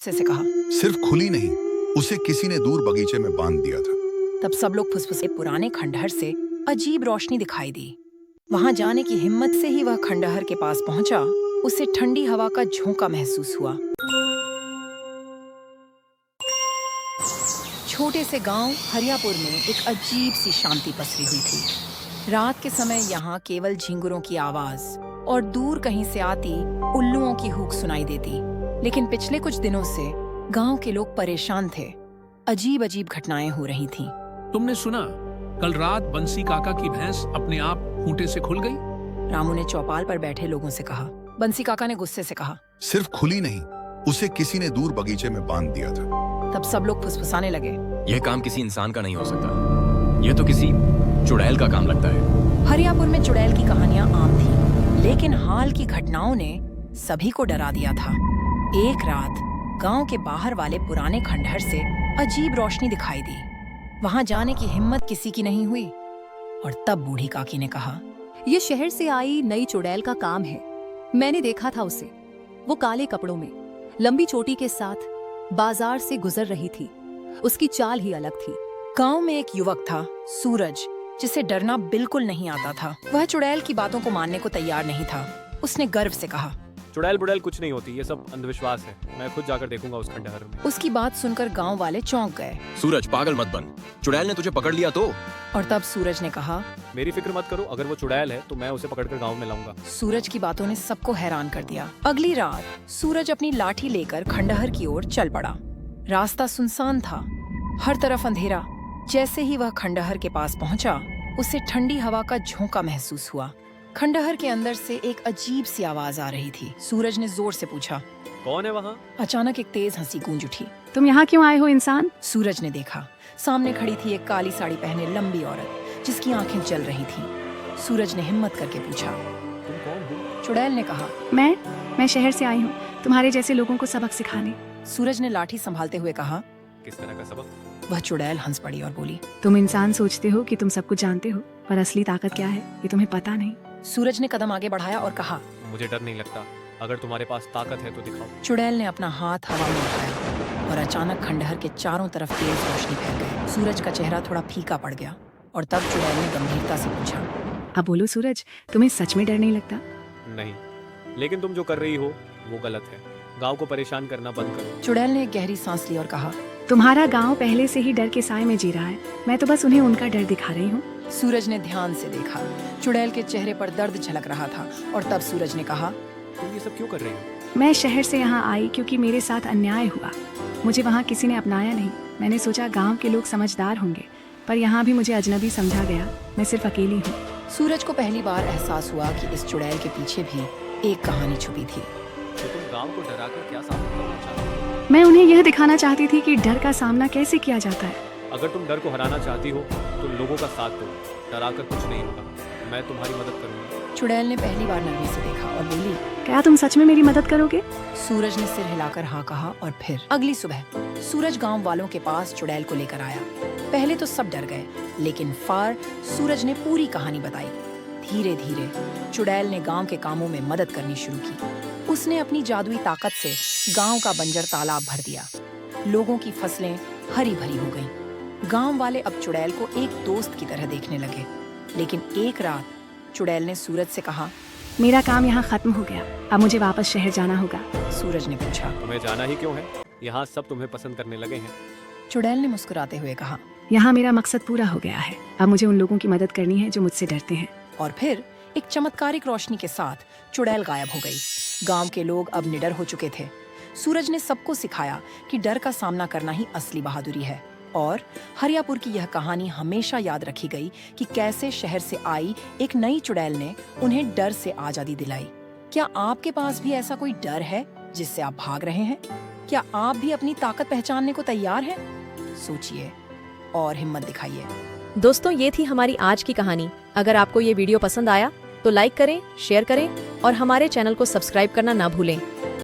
से कहा। सिर्फ खुली नहीं, उसे किसी ने दूर बगीचे में बांध दिया था। तब सब लोग फुसफुसे। पुराने खंडहर से अजीब रोशनी दिखाई दी। वहां जाने की हिम्मत से ही वह खंडहर के पास पहुंचा। उसे ठंडी हवा का झोंका महसूस हुआ। छोटे से गांव हरियापुर में एक अजीब सी शांति पसरी हुई थी। रात के समय यहाँ केवल झिंगुरों की आवाज और दूर कहीं से आती उल्लुओं की हूक सुनाई देती। लेकिन पिछले कुछ दिनों से गांव के लोग परेशान थे। अजीब अजीब घटनाएं हो रही थीं। तुमने सुना, कल रात बंसी काका की भैंस अपने आप खूंटे से खुल गई? रामू ने चौपाल पर बैठे लोगों से कहा। बंसी काका ने गुस्से से कहा। सिर्फ खुली नहीं, उसे किसी ने दूर बगीचे में बांध दिया था। तब सब लोग फुसफुसाने लगे। यह काम किसी इंसान का नहीं हो सकता। यह तो किसी चुड़ैल का काम लगता है। हरियापुर में चुड़ैल की कहानियां आम थी, लेकिन हाल की घटनाओं ने सभी को डरा दिया था। एक रात गांव के बाहर वाले पुराने खंडहर से अजीब रोशनी दिखाई दी। वहां जाने की हिम्मत किसी की नहीं हुई। और तब बूढ़ी काकी ने कहा, ये शहर से आई नई चुड़ैल का काम है। मैंने देखा था उसे। वो काले कपड़ों में, लंबी चोटी के साथ बाजार से गुजर रही थी। उसकी चाल ही अलग थी। गांव में एक युवक था, सूरज, जिसे डरना बिल्कुल नहीं आता था। वह चुड़ैल की बातों को मानने को तैयार नहीं था। उसने गर्व से कहा, चुड़ैल बुड़ैल कुछ नहीं होती, ये सब अंधविश्वास है। मैं खुद जाकर देखूंगा उस खंडहर में। उसकी बात सुनकर गांव वाले चौंक गए। सूरज, पागल मत बन। चुड़ैल ने तुझे पकड़ लिया तो? और तब सूरज ने कहा, मेरी फिक्र मत करो, अगर वो चुड़ैल है तो मैं उसे पकड़कर गांव में लाऊंगा। सूरज की बातों ने सबको हैरान कर दिया। अगली रात सूरज अपनी लाठी लेकर खंडहर की ओर चल पड़ा। रास्ता सुनसान था, हर तरफ अंधेरा। जैसे ही वह खंडहर के पास पहुंचा, उसे ठंडी हवा का झोंका महसूस हुआ। खंडहर के अंदर से एक अजीब सी आवाज आ रही थी। सूरज ने जोर से पूछा, कौन है वहाँ? अचानक एक तेज हंसी गूंज उठी। तुम यहाँ क्यों आए हो इंसान? सूरज ने देखा, सामने खड़ी थी एक काली साड़ी पहने लंबी औरत, जिसकी आंखें जल रही थीं। सूरज ने हिम्मत करके पूछा, तुम कौन हो? चुड़ैल ने कहा, मैं शहर से आई हूँ, तुम्हारे जैसे लोगों को सबक सिखाने। सूरज ने लाठी संभालते हुए कहा। किस तरह का सबक? वह चुड़ैल हंस पड़ी और बोली, तुम इंसान सोचते हो कि तुम सब कुछ जानते हो, पर असली ताकत क्या है ये तुम्हें पता नहीं। सूरज ने कदम आगे बढ़ाया और कहा, मुझे डर नहीं लगता, अगर तुम्हारे पास ताकत है तो दिखाओ। चुड़ैल ने अपना हाथ हवा में उठाया और अचानक खंडहर के चारों तरफ तेज रोशनी फैल गई। सूरज का चेहरा थोड़ा फीका पड़ गया और तब चुड़ैल ने गंभीरता से पूछा, अब बोलो सूरज, तुम्हें सच में डर नहीं लगता? नहीं, लेकिन तुम जो कर रही हो वो गलत है। गांव को परेशान करना बंद करो। चुड़ैल ने एक गहरी सांस ली और कहा, तुम्हारा गांव पहले से ही डर के साए में जी रहा है। मैं तो बस उन्हें उनका डर दिखा रही हूँ। सूरज ने ध्यान से देखा। चुड़ैल के चेहरे पर दर्द झलक रहा था और तब सूरज ने कहा, तुम ये सब क्यों कर रही हो? मैं शहर से यहाँ आई क्योंकि मेरे साथ अन्याय हुआ। मुझे वहाँ किसी ने अपनाया नहीं। मैंने सोचा गांव के लोग समझदार होंगे, पर यहाँ भी मुझे अजनबी समझा गया। मैं सिर्फ अकेली हूँ। सूरज को पहली बार एहसास हुआ कि इस चुड़ैल के पीछे भी एक कहानी छुपी थी। तो तुम गांव को डराकर क्या सामना करना चाहती हो? मैं उन्हें यह दिखाना चाहती थी कि डर का सामना कैसे किया जाता है। अगर तुम डर को हराना चाहती हो तो लोगों का साथ दो। डराकर कुछ नहीं होगा, मैं तुम्हारी मदद करूंगा। चुड़ैल ने पहली बार नरमी से देखा और बोली, क्या तुम सच में मेरी मदद करोगे? सूरज ने सिर हिलाकर हाँ कहा। और फिर अगली सुबह सूरज गांव वालों के पास चुड़ैल को लेकर आया। पहले तो सब डर गए, लेकिन फार सूरज ने पूरी कहानी बताई। धीरे धीरे चुड़ैल ने गांव के कामों में मदद करनी शुरू की। उसने अपनी जादुई ताकत से गांव का बंजर तालाब भर दिया। लोगों की फसलें हरी भरी हो गईं। गांव वाले अब चुड़ैल को एक दोस्त की तरह देखने लगे। लेकिन एक रात चुड़ैल ने सूरज से कहा, मेरा काम यहाँ खत्म हो गया, अब मुझे वापस शहर जाना होगा। सूरज ने पूछा, तुम्हें जाना ही क्यों है? यहाँ सब तुम्हें पसंद करने लगे हैं। चुड़ैल ने मुस्कुराते हुए कहा, यहाँ मेरा मकसद पूरा हो गया है। अब मुझे उन लोगों की मदद करनी है जो मुझसे डरते हैं। और फिर एक चमत्कारिक रोशनी के साथ चुड़ैल गायब हो गई। गांव के लोग अब निडर हो चुके थे। सूरज ने सबको सिखाया कि डर का सामना करना ही असली बहादुरी है। और हरियापुर की यह कहानी हमेशा याद रखी गई कि कैसे शहर से आई एक नई चुड़ैल ने उन्हें डर से आजादी दिलाई। क्या आपके पास भी ऐसा कोई डर है जिससे आप भाग रहे हैं? क्या आप भी अपनी ताकत पहचानने को तैयार हैं? सोचिए और हिम्मत दिखाइए। दोस्तों, ये थी हमारी आज की कहानी। अगर आपको ये वीडियो पसंद आया तो लाइक करें, शेयर करें और हमारे चैनल को सब्सक्राइब करना ना भूलें।